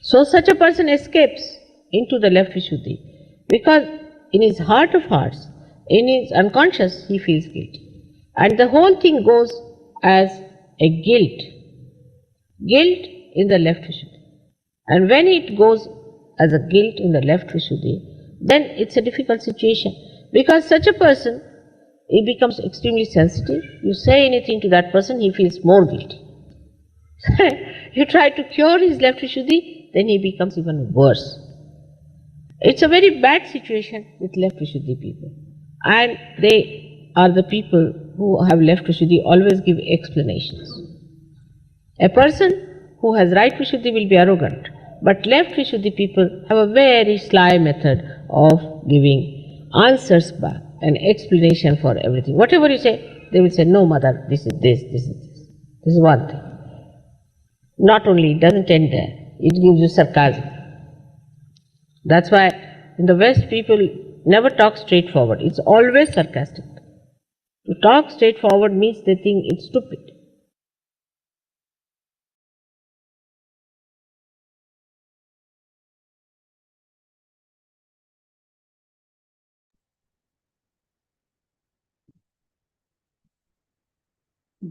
So such a person escapes into the left Vishuddhi because in his heart of hearts, in his unconscious, he feels guilty. And the whole thing goes as a guilt in the left Vishuddhi. And when it goes as a guilt in the left Vishuddhi, then it's a difficult situation because such a person, he becomes extremely sensitive. You say anything to that person, he feels more guilty. You try to cure his left Vishuddhi, then he becomes even worse. It's a very bad situation with left Vishuddhi people. And they are the people who have left Vishuddhi always give explanations. A person who has right Vishuddhi will be arrogant, but left Vishuddhi people have a very sly method of giving answers back, an explanation for everything. Whatever you say, they will say, no mother, this is this, this is this. This is one thing. Not only, it doesn't end there, it gives you sarcasm. That's why in the West people never talk straightforward. It's always sarcastic. To talk straightforward means they think it's stupid.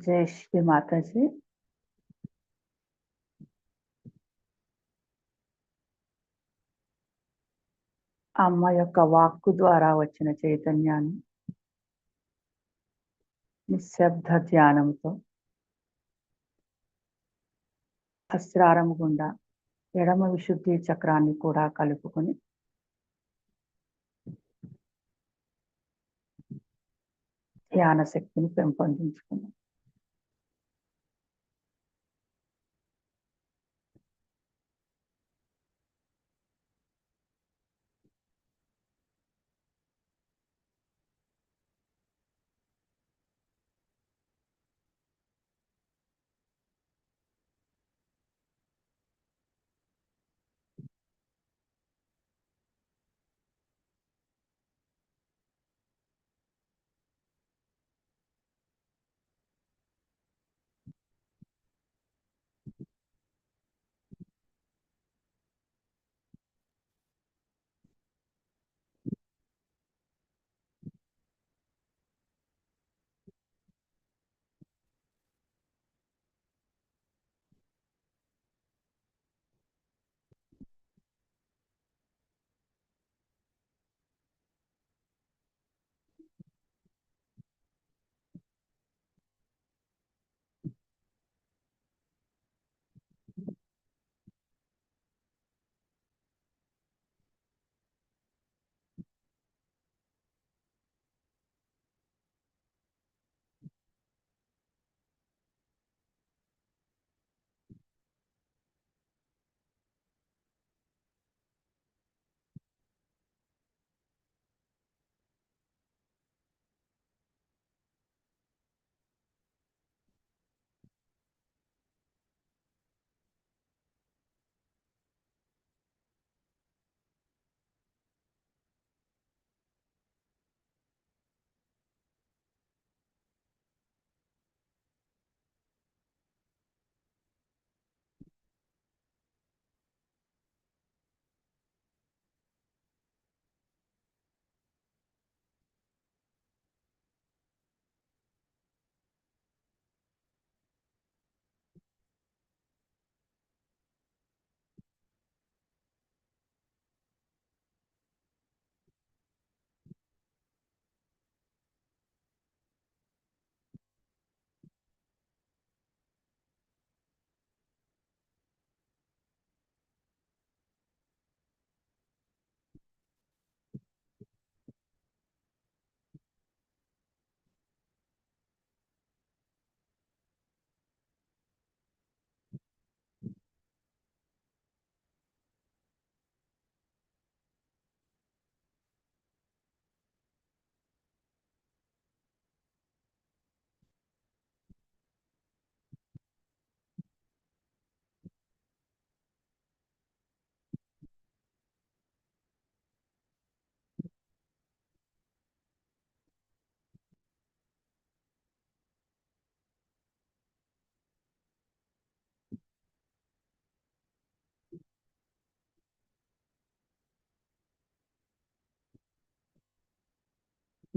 జై శ్రీ మాతాజీ. అమ్మ యొక్క వాక్కు ద్వారా వచ్చిన చైతన్యాన్ని నిశ్శబ్ద ధ్యానంతో అస్రారము గుండా ఎడమ విశుద్ధి చక్రాన్ని కూడా కలుపుకొని ధ్యాన శక్తిని పెంపొందించుకున్నాం.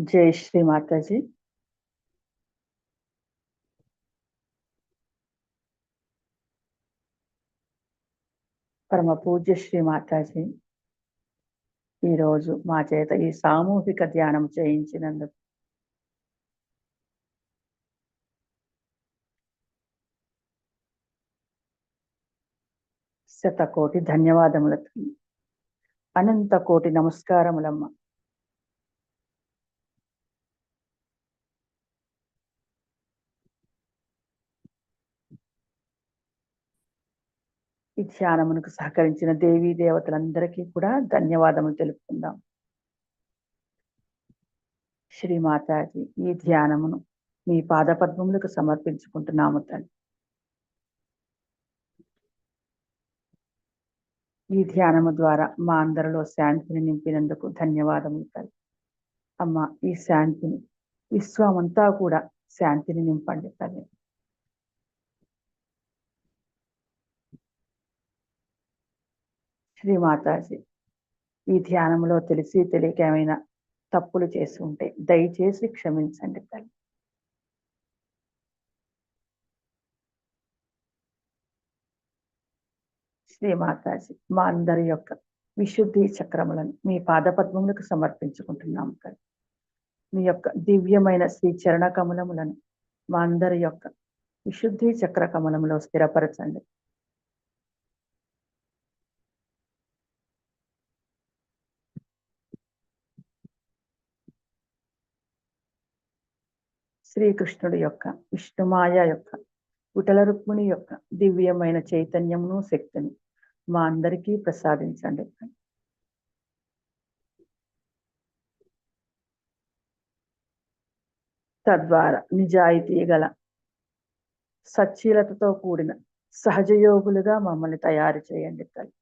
జై శ్రీ మాతాజీ. పరమ పూజ్య శ్రీ మాతాజీ ఈరోజు మా చేత ఈ సామూహిక ధ్యానం చేయించినందుకు శతకోటి ధన్యవాదములతో అనంత కోటి నమస్కారములమ్మ. ఈ ధ్యానమునకు సహకరించిన దేవీ దేవతలందరికీ కూడా ధన్యవాదములు తెలుపుకుందాం. శ్రీ మాతాజీ ఈ ధ్యానమును మీ పాదపద్మములకు సమర్పించుకుంటున్నాము తల్లి. ఈ ధ్యానము ద్వారా మా అందరిలో శాంతిని నింపినందుకు ధన్యవాదములు తల్లి. అమ్మ, ఈ శాంతిని విశ్వమంతా కూడా శాంతిని నింపండి తల్లి. శ్రీ మాతాజీ ఈ ధ్యానంలో తెలిసి తెలియక ఏమైనా తప్పులు చేసి ఉంటే దయచేసి క్షమించండి తల్లి. శ్రీ మాతాజీ మా అందరి యొక్క విశుద్ధి చక్రములను మీ పాదపద్మములకు సమర్పించుకుంటున్నాము తల్లి. మీ యొక్క దివ్యమైన శ్రీ చరణ కమలములను మా అందరి యొక్క విశుద్ధి చక్ర కమలంలో స్థిరపరచండి. శ్రీకృష్ణుడి యొక్క, విష్ణుమాయ యొక్క, విఠల రుక్మిణి యొక్క దివ్యమైన చైతన్యమును శక్తిని మా అందరికీ ప్రసాదించండి. తద్వారా నిజాయితీ గల సచ్చీలతతో కూడిన సహజయోగులుగా మమ్మల్ని తయారు చేయండి తల్లి.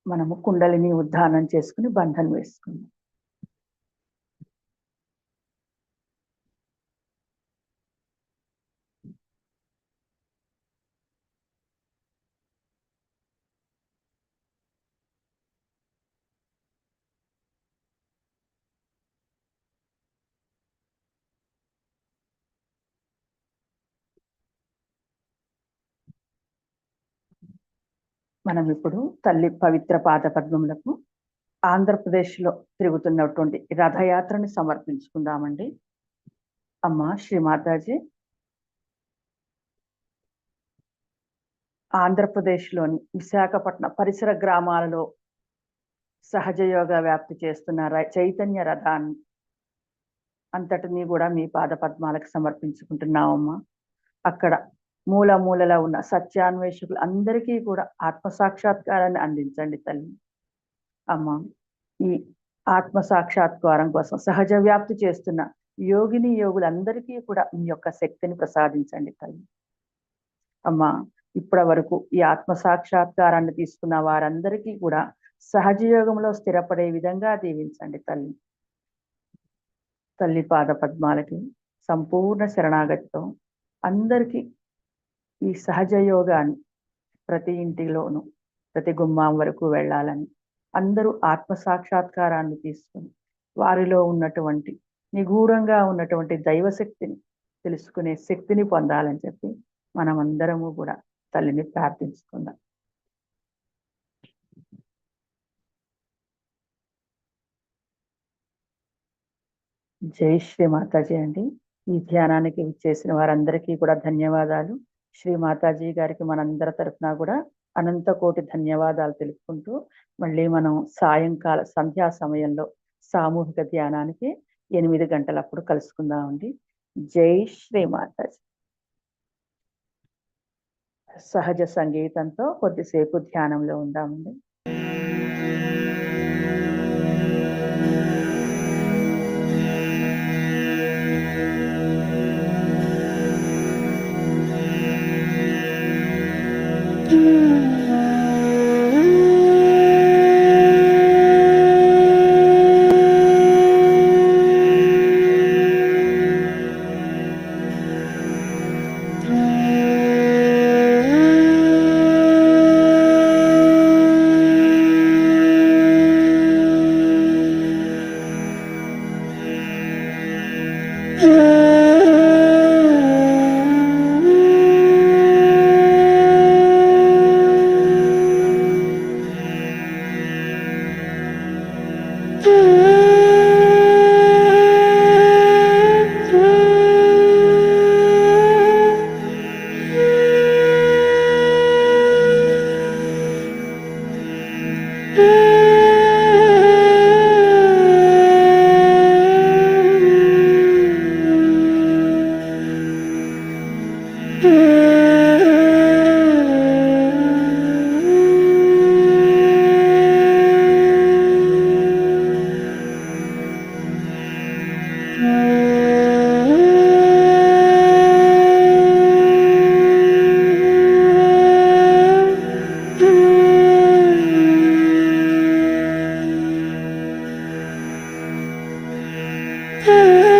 మనము కుండలిని ఉద్ధానం చేసుకుని బంధం వేసుకుందాం. మనం ఇప్పుడు తల్లి పవిత్ర పాద పద్మములకు ఆంధ్రప్రదేశ్లో తిరుగుతున్నటువంటి రథయాత్రని సమర్పించుకుందామండి. అమ్మ శ్రీ మాతాజీ, ఆంధ్రప్రదేశ్లోని విశాఖపట్నం పరిసర గ్రామాలలో సహజ యోగా వ్యాప్తి చేస్తున్న చైతన్య రథాన్ని అంతటినీ కూడా మీ పాద పద్మాలకు సమర్పించుకుంటున్నామమ్మా. అక్కడ మూల మూలలో ఉన్న సత్యాన్వేషకులు అందరికీ కూడా ఆత్మసాక్షాత్కారాన్ని అందించండి తల్లి. అమ్మ, ఈ ఆత్మ సాక్షాత్కారం కోసం సహజ వ్యాప్తి చేస్తున్న యోగిని యోగులందరికీ కూడా మీ యొక్క శక్తిని ప్రసాదించండి తల్లి. అమ్మా, ఇప్పటి వరకు ఈ ఆత్మ సాక్షాత్కారాన్ని తీసుకున్న వారందరికీ కూడా సహజ యోగంలో స్థిరపడే విధంగా దీవించండి తల్లి. తల్లి పాద పద్మాలకి సంపూర్ణ శరణాగతితో అందరికీ ఈ సహజ యోగాన్ని ప్రతి ఇంటిలోనూ ప్రతి గుమ్మం వరకు వెళ్ళాలని, అందరూ ఆత్మ సాక్షాత్కారాన్ని తీసుకుని వారిలో ఉన్నటువంటి నిగూఢంగా ఉన్నటువంటి దైవశక్తిని తెలుసుకునే శక్తిని పొందాలని చెప్పి మనమందరము కూడా తల్లిని ప్రార్థించుకుందాం. జై శ్రీ మాతాజీ అండి. ఈ ధ్యానానికి విచ్చేసిన వారందరికీ కూడా ధన్యవాదాలు. శ్రీ మాతాజీ గారికి మనందరి తరఫున కూడా అనంత కోటి ధన్యవాదాలు తెలుపుకుంటూ మళ్ళీ మనం సాయంకాల సంధ్యా సమయంలో సామూహిక ధ్యానానికి 8 గంటలప్పుడు కలుసుకుందామండి. జై శ్రీ మాతాజీ. సహజ సంగీతంతో కొద్దిసేపు ధ్యానంలో ఉందామండి. Thank you.